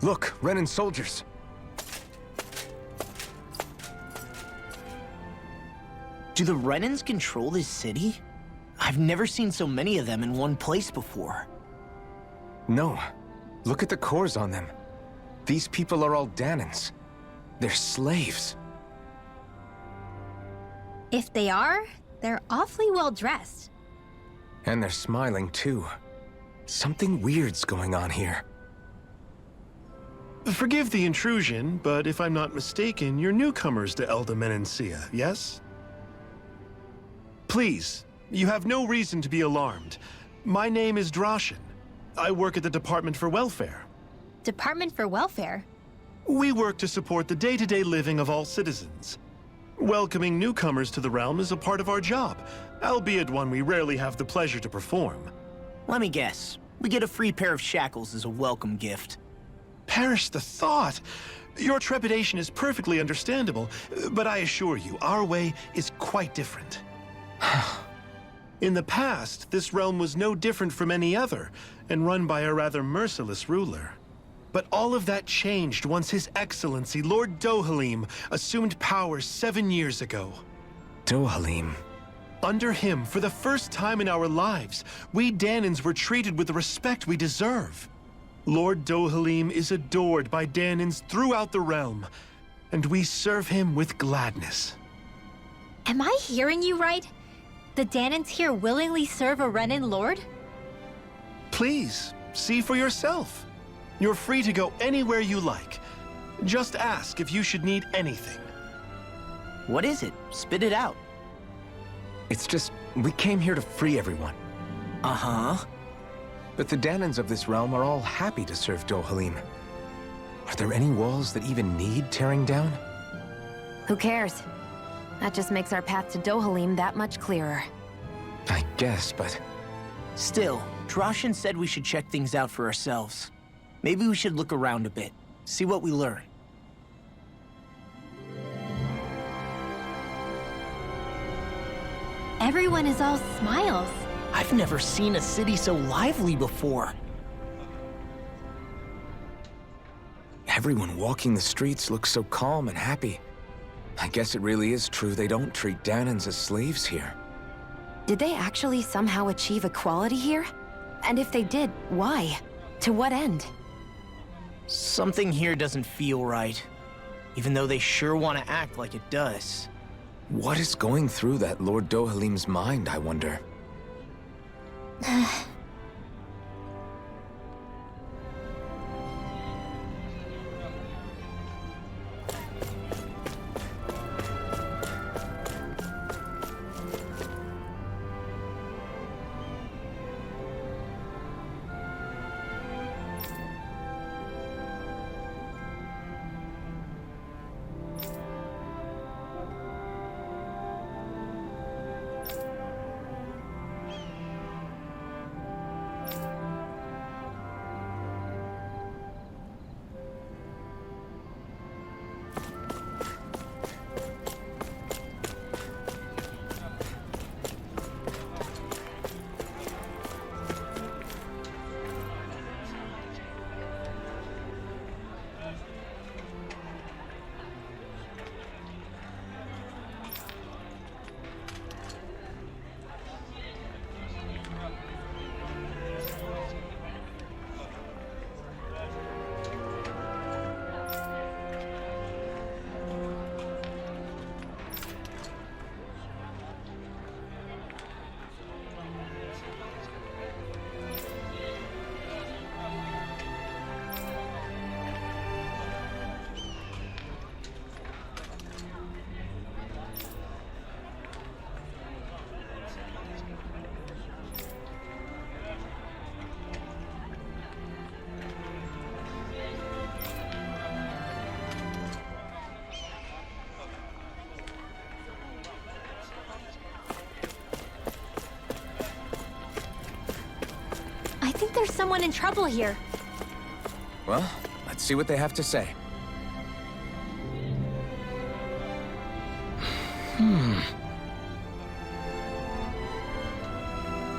Look, Renan soldiers. Do the Renans control this city? I've never seen so many of them in one place before. No. Look at the cores on them. These people are all Danans. They're slaves. If they are, they're awfully well dressed. And they're smiling too. Something weird's going on here. Forgive the intrusion, but if I'm not mistaken, you're newcomers to Elda Menencia, yes? Please, you have no reason to be alarmed. My name is Drashin. I work at the Department for Welfare. Department for Welfare? We work to support the day-to-day living of all citizens. Welcoming newcomers to the realm is a part of our job, albeit one we rarely have the pleasure to perform. Let me guess. We get a free pair of shackles as a welcome gift. Perish the thought! Your trepidation is perfectly understandable, but I assure you, our way is quite different. In the past, this realm was no different from any other, and run by a rather merciless ruler. But all of that changed once His Excellency, Lord Dohalim, assumed power 7 years ago. Dohalim. Under him, for the first time in our lives, we Danans were treated with the respect we deserve. Lord Dohalim is adored by Danans throughout the realm, and we serve him with gladness. Am I hearing you right? The Danans here willingly serve a Renan lord? Please, see for yourself. You're free to go anywhere you like. Just ask if you should need anything. What is it? Spit it out. It's just, we came here to free everyone. Uh-huh. But the Danans of this realm are all happy to serve Dohalim. Are there any walls that even need tearing down? Who cares? That just makes our path to Dohalim that much clearer. I guess, but... Still, Drashin said we should check things out for ourselves. Maybe we should look around a bit, see what we learn. Everyone is all smiles. I've never seen a city so lively before. Everyone walking the streets looks so calm and happy. I guess it really is true they don't treat Danans as slaves here. Did they actually somehow achieve equality here? And if they did, why? To what end? Something here doesn't feel right, even though they sure want to act like it does. What is going through that Lord Dohalim's mind, I wonder? I think there's someone in trouble here. Well, let's see what they have to say.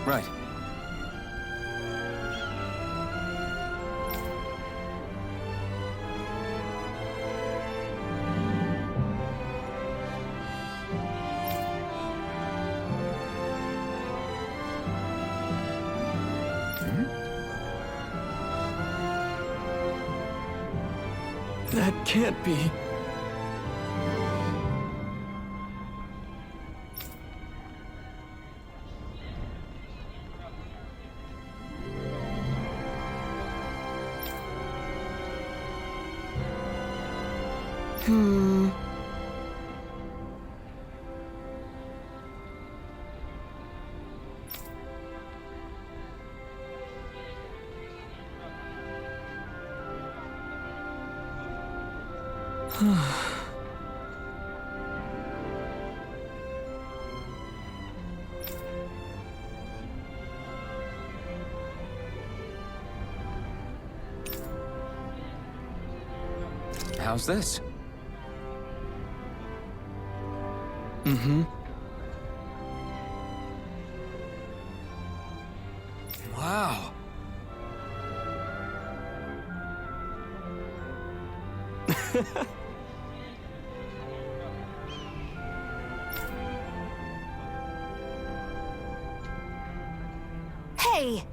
Right. That can't be. How's this? Mm-hmm. Wow. Hey!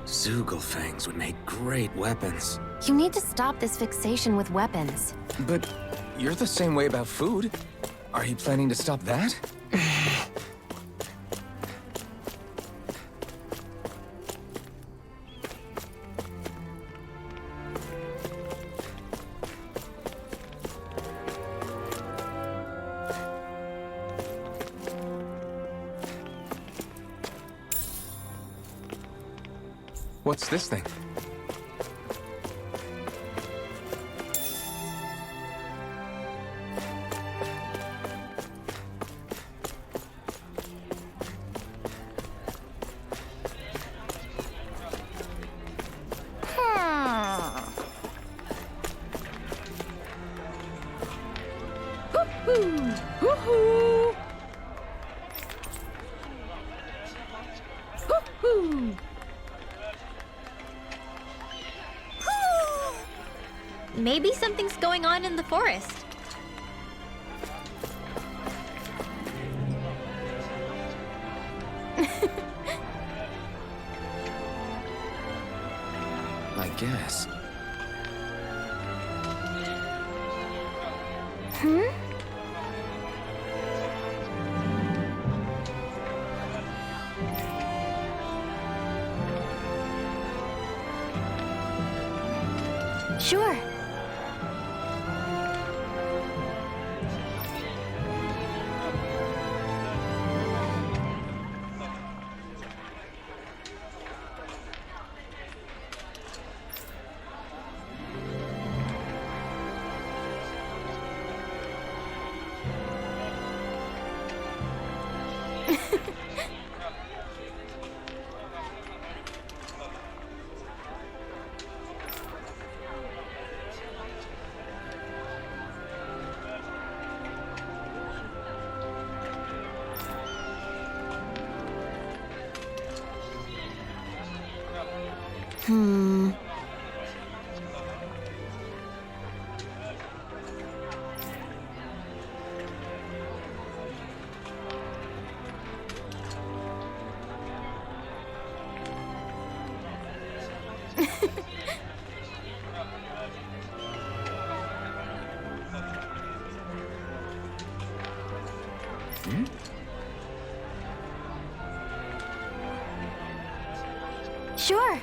Zugelfangs would make great weapons. You need to stop this fixation with weapons. But you're the same way about food. Are you planning to stop that? What's this thing? Maybe something's going on in the forest. I guess. Sure. Sure.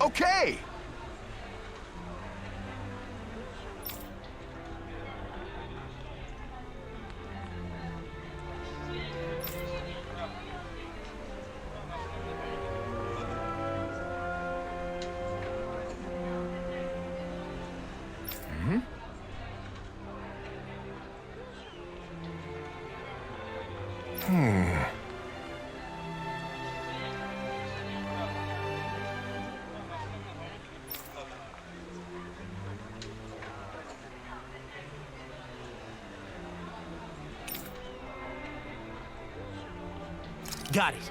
Okay! Got it.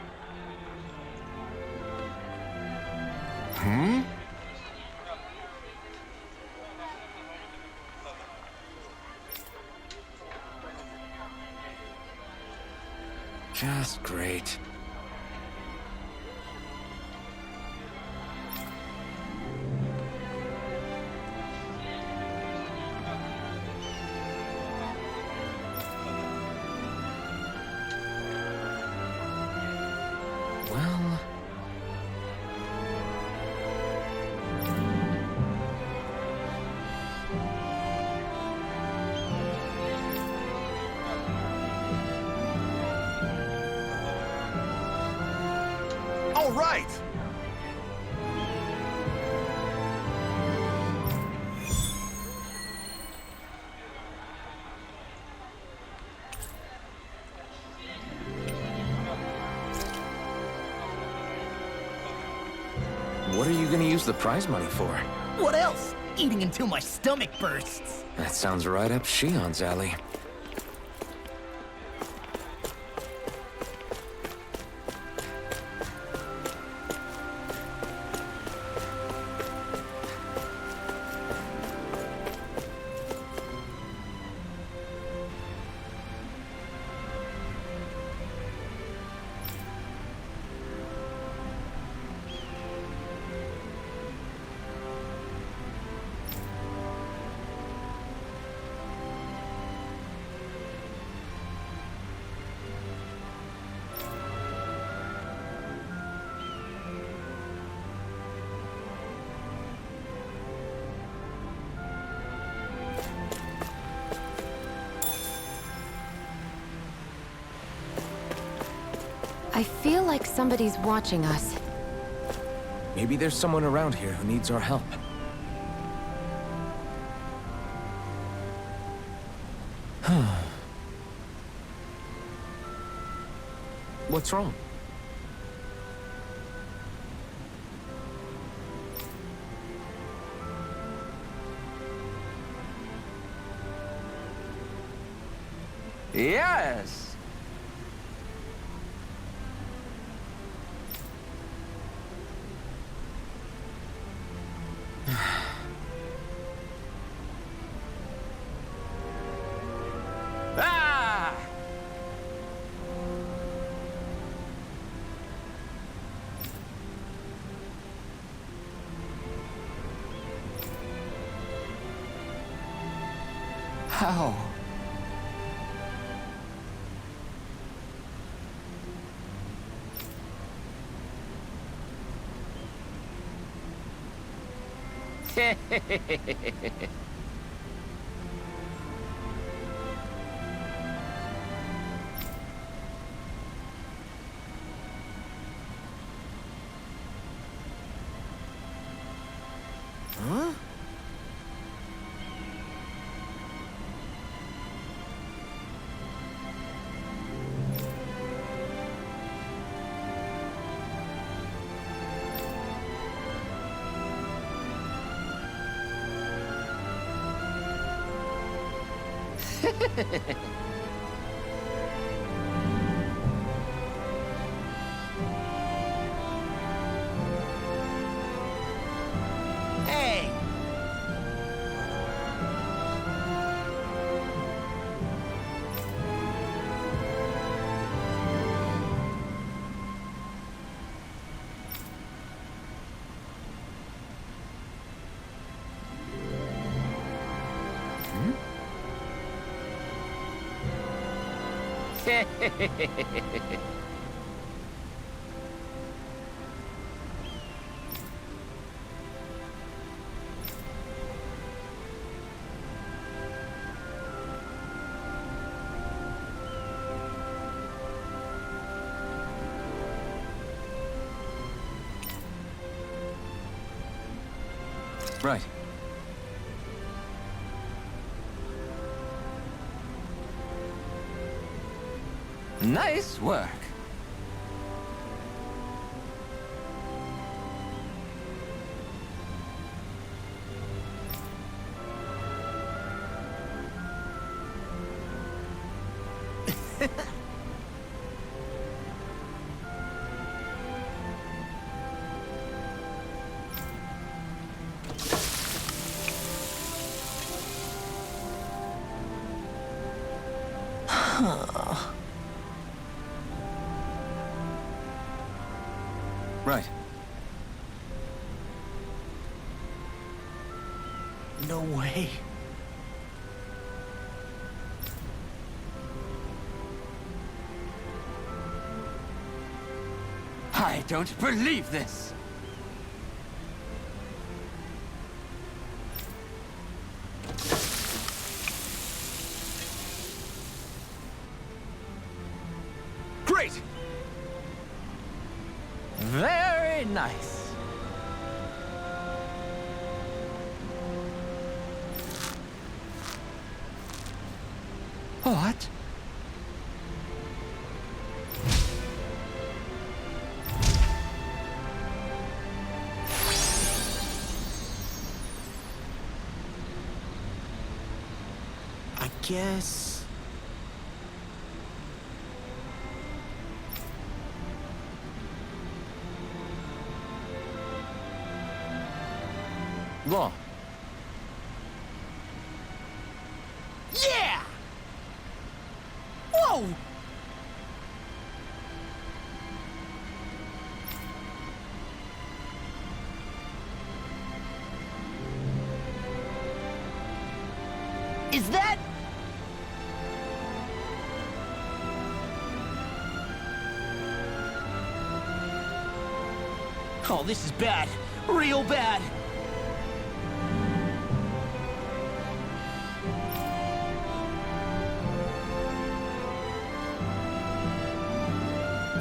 Just great. Well... All right! What are you gonna use the prize money for? What else? Eating until my stomach bursts. That sounds right up Shion's alley. I feel like somebody's watching us. Maybe there's someone around here who needs our help. What's wrong? Yes. Ah! How? Huh? Hey! Right. Nice work. Right. No way. I don't believe this. Great! Very nice. What? I guess... Law. Yeah! Whoa! Is that... Oh, this is bad. Real bad.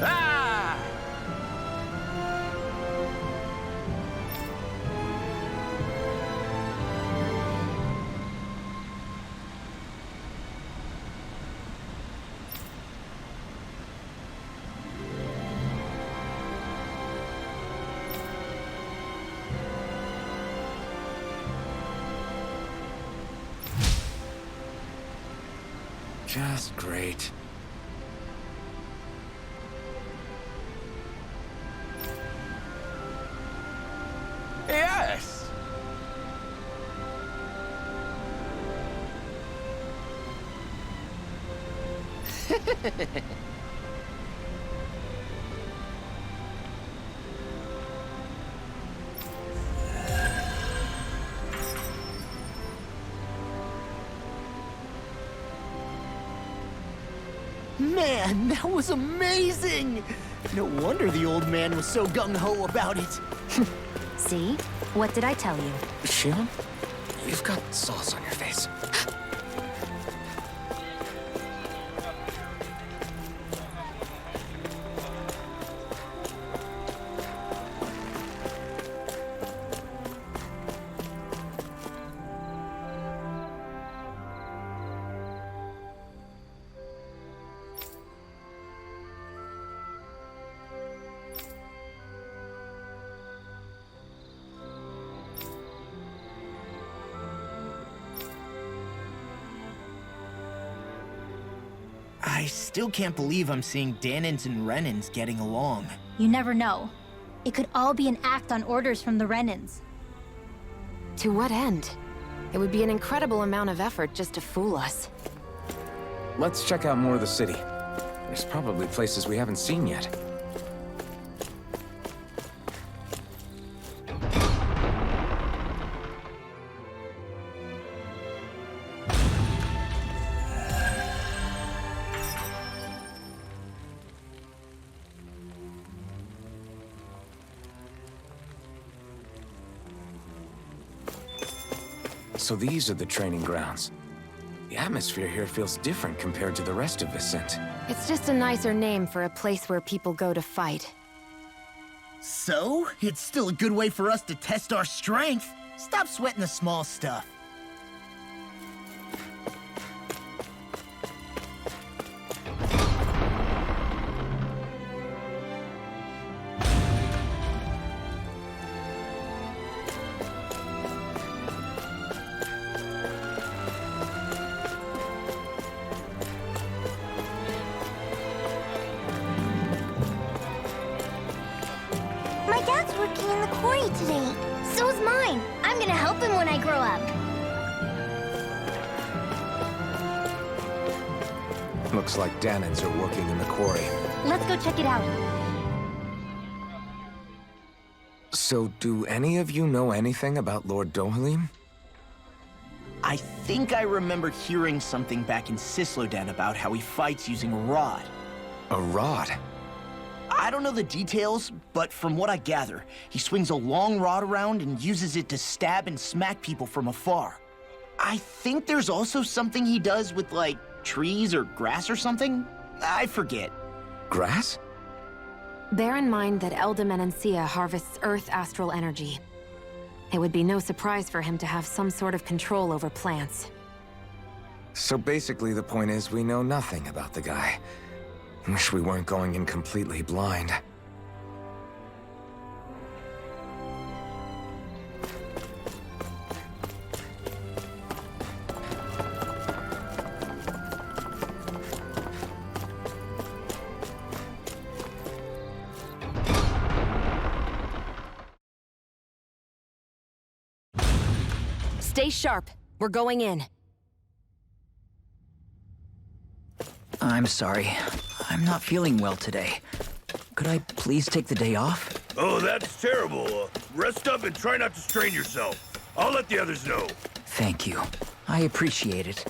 Ah! Just great. Yes! Man, that was amazing! No wonder the old man was so gung-ho about it. See? What did I tell you? Shion, you've got sauce on your face. I still can't believe I'm seeing Danins and Renins getting along. You never know. It could all be an act on orders from the Renins. To what end? It would be an incredible amount of effort just to fool us. Let's check out more of the city. There's probably places we haven't seen yet. So these are the training grounds. The atmosphere here feels different compared to the rest of Viscint. It's just a nicer name for a place where people go to fight. So, it's still a good way for us to test our strength. Stop sweating the small stuff. My dad's working in the quarry today. So is mine. I'm gonna help him when I grow up. Looks like Danans are working in the quarry. Let's go check it out. So, do any of you know anything about Lord Dohalim? I think I remember hearing something back in Sislodan about how he fights using a rod. A rod? I don't know the details, but from what I gather, he swings a long rod around and uses it to stab and smack people from afar. I think there's also something he does with, like, trees or grass or something? I forget. Grass? Bear in mind that Elda harvests Earth astral energy. It would be no surprise for him to have some sort of control over plants. So basically the point is we know nothing about the guy. Wish we weren't going in completely blind. Stay sharp. We're going in. I'm sorry. I'm not feeling well today. Could I please take the day off? Oh, that's terrible. Rest up and try not to strain yourself. I'll let the others know. Thank you. I appreciate it.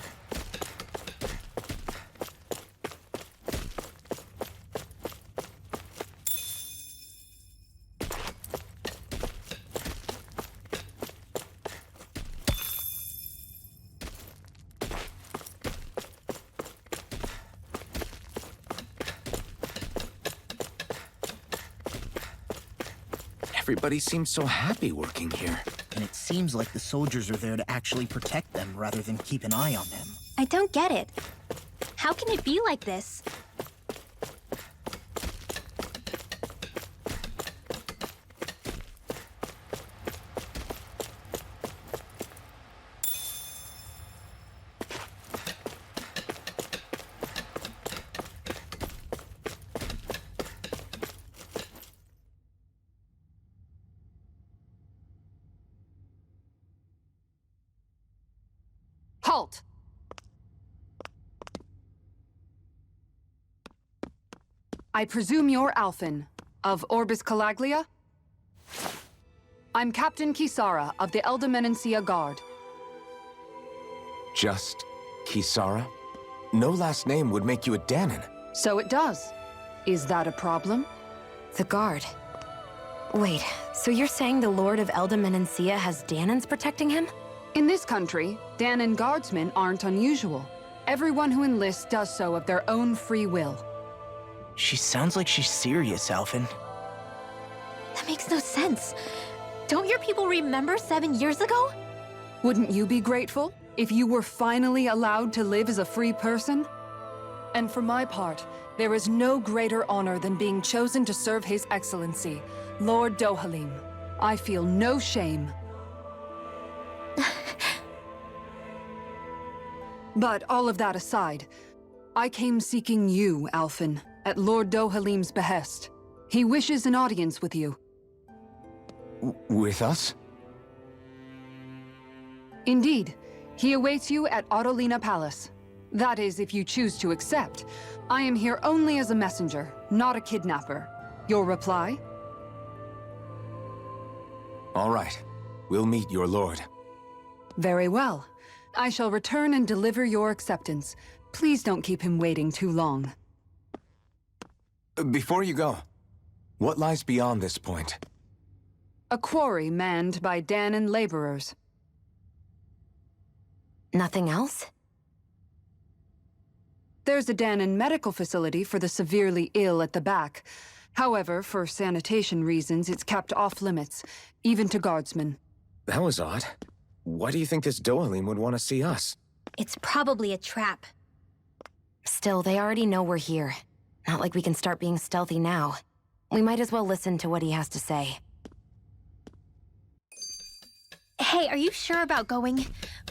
Everybody seems so happy working here. And it seems like the soldiers are there to actually protect them rather than keep an eye on them. I don't get it. How can it be like this? Halt! I presume you're Alphen, of Orbis Calaglia? I'm Captain Kisara of the Elda Guard. Just Kisara? No last name would make you a Danan. So it does. Is that a problem? The guard. Wait, so you're saying the Lord of Elda has Danans protecting him? In this country, Danan guardsmen aren't unusual. Everyone who enlists does so of their own free will. She sounds like she's serious, Alphen. That makes no sense. Don't your people remember 7 years ago? Wouldn't you be grateful if you were finally allowed to live as a free person? And for my part, there is no greater honor than being chosen to serve His Excellency, Lord Dohalim. I feel no shame. But all of that aside, I came seeking you, Alphen, at Lord Dohalim's behest. He wishes an audience with you. With us? Indeed. He awaits you at Autelina Palace. That is, if you choose to accept. I am here only as a messenger, not a kidnapper. Your reply? All right. We'll meet your lord. Very well. I shall return and deliver your acceptance. Please don't keep him waiting too long. Before you go, what lies beyond this point? A quarry manned by Danan laborers. Nothing else? There's a Danan medical facility for the severely ill at the back. However, for sanitation reasons, it's kept off limits, even to guardsmen. That was odd. Why do you think this Dohalim would want to see us? It's probably a trap. Still, they already know we're here. Not like we can start being stealthy now. We might as well listen to what he has to say. Hey, are you sure about going?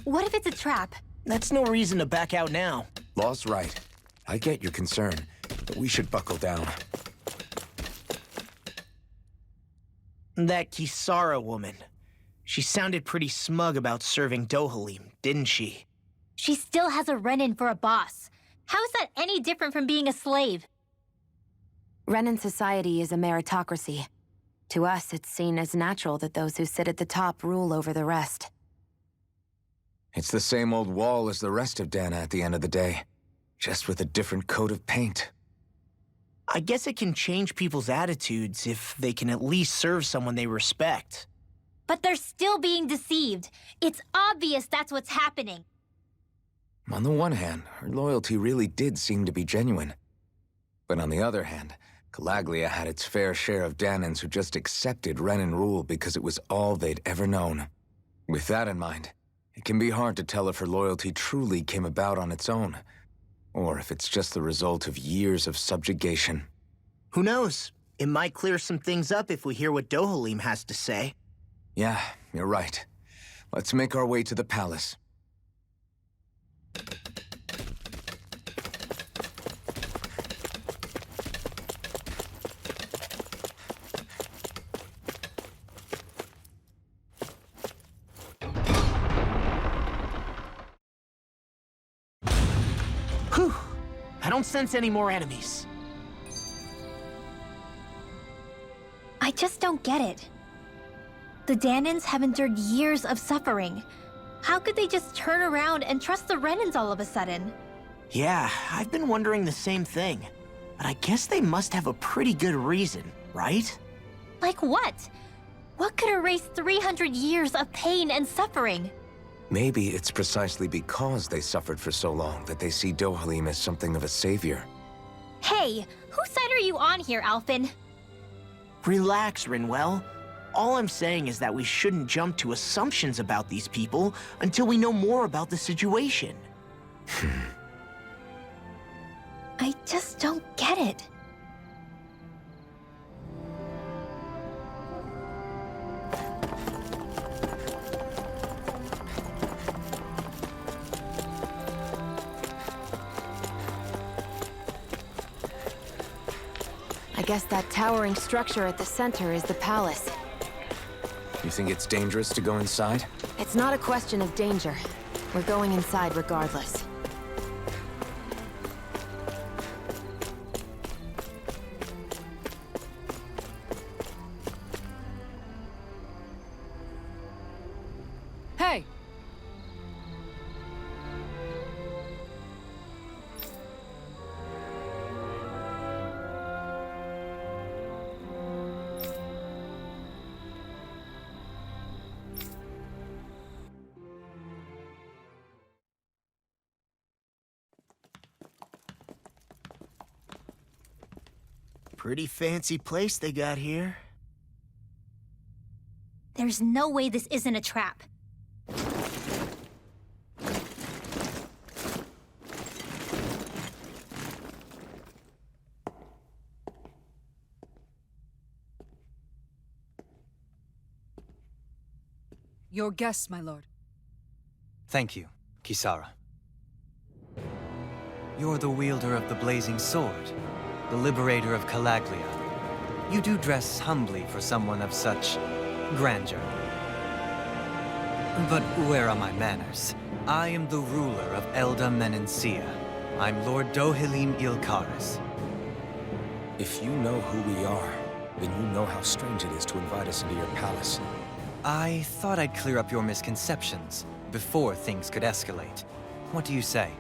What if it's a trap? That's no reason to back out now. Law's right. I get your concern, but we should buckle down. That Kisara woman. She sounded pretty smug about serving Dohalim, didn't she? She still has a run-in for a boss. How is that any different from being a slave? Renan society is a meritocracy. To us, it's seen as natural that those who sit at the top rule over the rest. It's the same old wall as the rest of Dana at the end of the day, just with a different coat of paint. I guess it can change people's attitudes if they can at least serve someone they respect. But they're still being deceived. It's obvious that's what's happening. On the one hand, her loyalty really did seem to be genuine. But on the other hand, Calaglia had its fair share of Danans who just accepted Renan rule because it was all they'd ever known. With that in mind, it can be hard to tell if her loyalty truly came about on its own, or if it's just the result of years of subjugation. Who knows? It might clear some things up if we hear what Dohalim has to say. Yeah, you're right. Let's make our way to the palace. Whew! I don't sense any more enemies. I just don't get it. The Danans have endured years of suffering. How could they just turn around and trust the Renans all of a sudden? Yeah, I've been wondering the same thing. But I guess they must have a pretty good reason, right? Like what? What could erase 300 years of pain and suffering? Maybe it's precisely because they suffered for so long that they see Dohalim as something of a savior. Hey, whose side are you on here, Alphen? Relax, Rinwell. All I'm saying is that we shouldn't jump to assumptions about these people until we know more about the situation. I just don't get it. I guess that towering structure at the center is the palace. You think it's dangerous to go inside? It's not a question of danger. We're going inside regardless. Hey! Pretty fancy place they got here. There's no way this isn't a trap. Your guests, my lord. Thank you, Kisara. You're the wielder of the blazing sword, the liberator of Calaglia. You do dress humbly for someone of such grandeur. But where are my manners? I am the ruler of Elda Menencia. I'm Lord Dohalim Ilkaris. If you know who we are, then you know how strange it is to invite us into your palace. I thought I'd clear up your misconceptions before things could escalate. What do you say?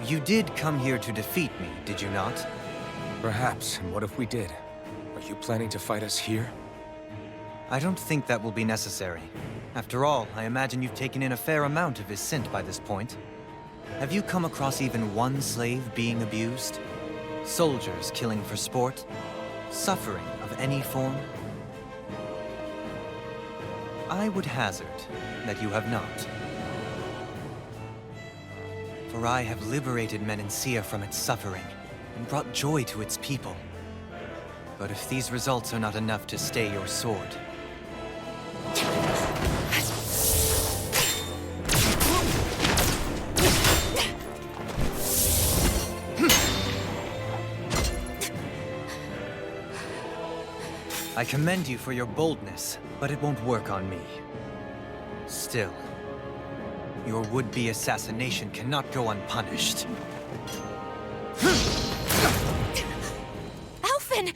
You did come here to defeat me, did you not? Perhaps, and what if we did? Are you planning to fight us here? I don't think that will be necessary. After all, I imagine you've taken in a fair amount of Viscint by this point. Have you come across even one slave being abused? Soldiers killing for sport? Suffering of any form? I would hazard that you have not. For I have liberated Menencia from its suffering and brought joy to its people. But if these results are not enough to stay your sword, I commend you for your boldness, but it won't work on me. Still, Your would-be assassination cannot go unpunished. Alphen!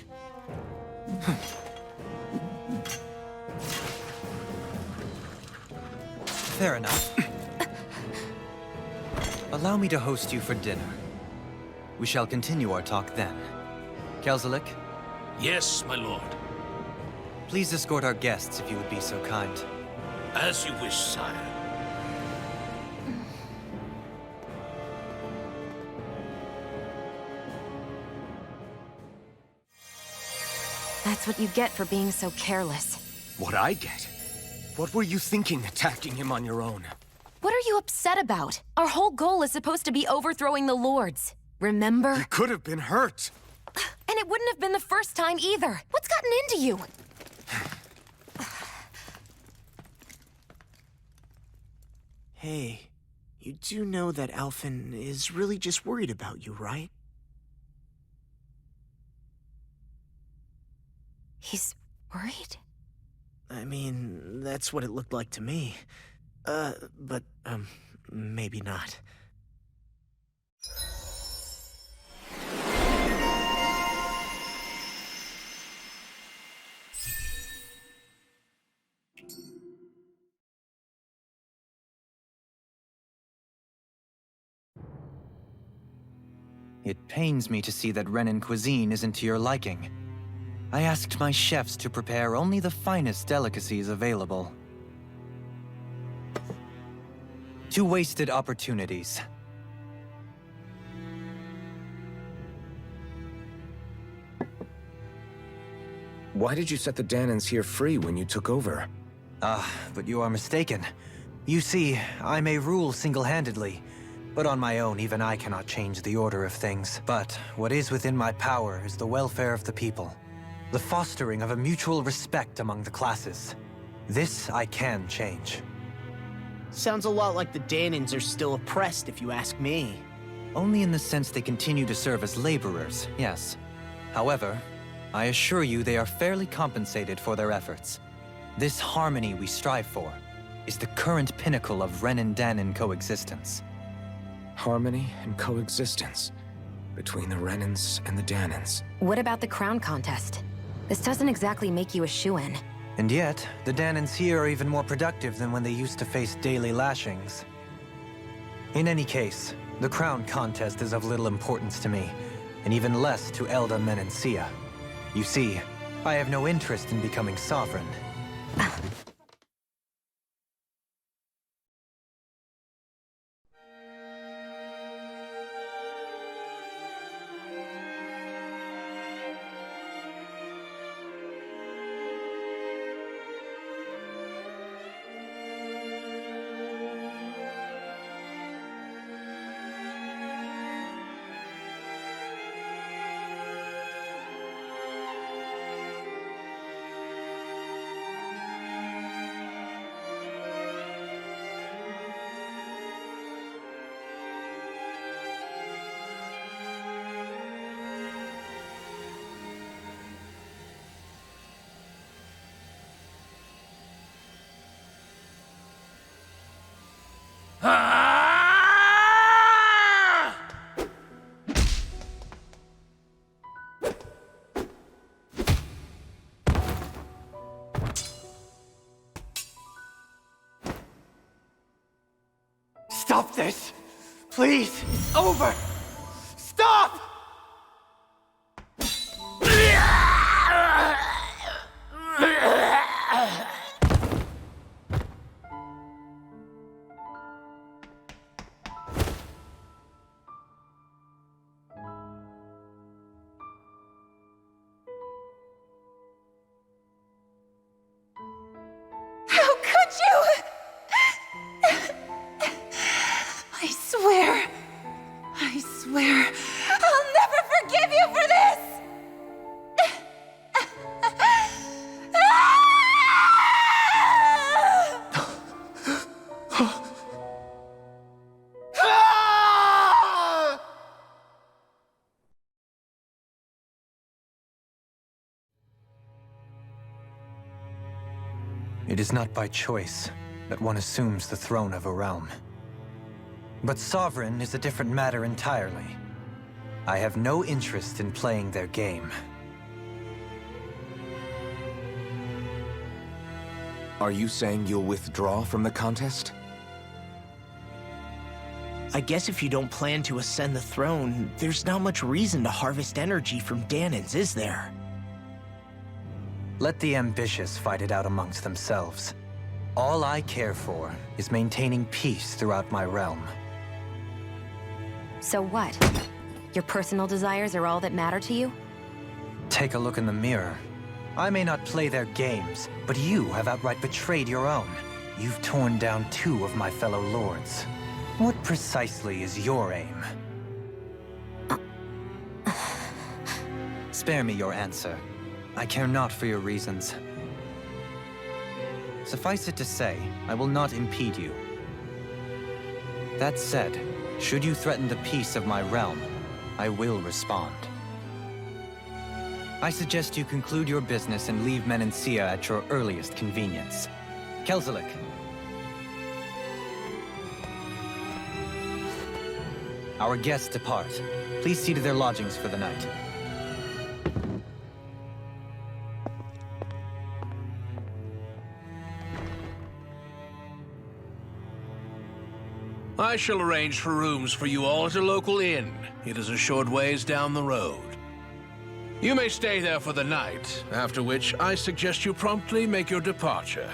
Fair enough. Allow me to host you for dinner. We shall continue our talk then. Kelzelik, Yes, my lord. please escort our guests if you would be so kind. As you wish, sire. That's what you get for being so careless. What I get? What were you thinking attacking him on your own? What are you upset about? Our whole goal is supposed to be overthrowing the Lords. Remember? He could have been hurt. And it wouldn't have been the first time either. What's gotten into you? Hey, you do know that Alphen is really just worried about you, right? He's worried? I mean, that's what it looked like to me. But maybe not. It pains me to see that Renan cuisine isn't to your liking. I asked my chefs to prepare only the finest delicacies available. 2 wasted opportunities. Why did you set the Danans here free when you took over? But you are mistaken. You see, I may rule single-handedly, but on my own, even I cannot change the order of things. But what is within my power is the welfare of the people. The fostering of a mutual respect among the classes. This I can change. Sounds a lot like the Danans are still oppressed, if you ask me. Only in the sense they continue to serve as laborers, yes. However, I assure you they are fairly compensated for their efforts. This harmony we strive for is the current pinnacle of Renan-Danan coexistence. Harmony and coexistence between the Renans and the Danans. What about the crown contest? This doesn't exactly make you a shoo-in. And yet, the Danans here are even more productive than when they used to face daily lashings. In any case, the crown contest is of little importance to me, and even less to Elda Menencia. You see, I have no interest in becoming sovereign. Stop this! Please! Over! Stop! How could you? I swear, I'll never forgive you for this! It is not by choice that one assumes the throne of a realm. But Sovereign is a different matter entirely. I have no interest in playing their game. Are you saying you'll withdraw from the contest? I guess if you don't plan to ascend the throne, there's not much reason to harvest energy from Danins, is there? Let the ambitious fight it out amongst themselves. All I care for is maintaining peace throughout my realm. So what? Your personal desires are all that matter to you? Take a look in the mirror. I may not play their games, but you have outright betrayed your own. You've torn down 2 of my fellow lords. What precisely is your aim? Spare me your answer. I care not for your reasons. Suffice it to say, I will not impede you. That said, should you threaten the peace of my realm, I will respond. I suggest you conclude your business and leave Menancia at your earliest convenience. Kelzelik. Our guests depart. Please see to their lodgings for the night. I shall arrange for rooms for you all at a local inn. It is a short ways down the road. You may stay there for the night, after which I suggest you promptly make your departure.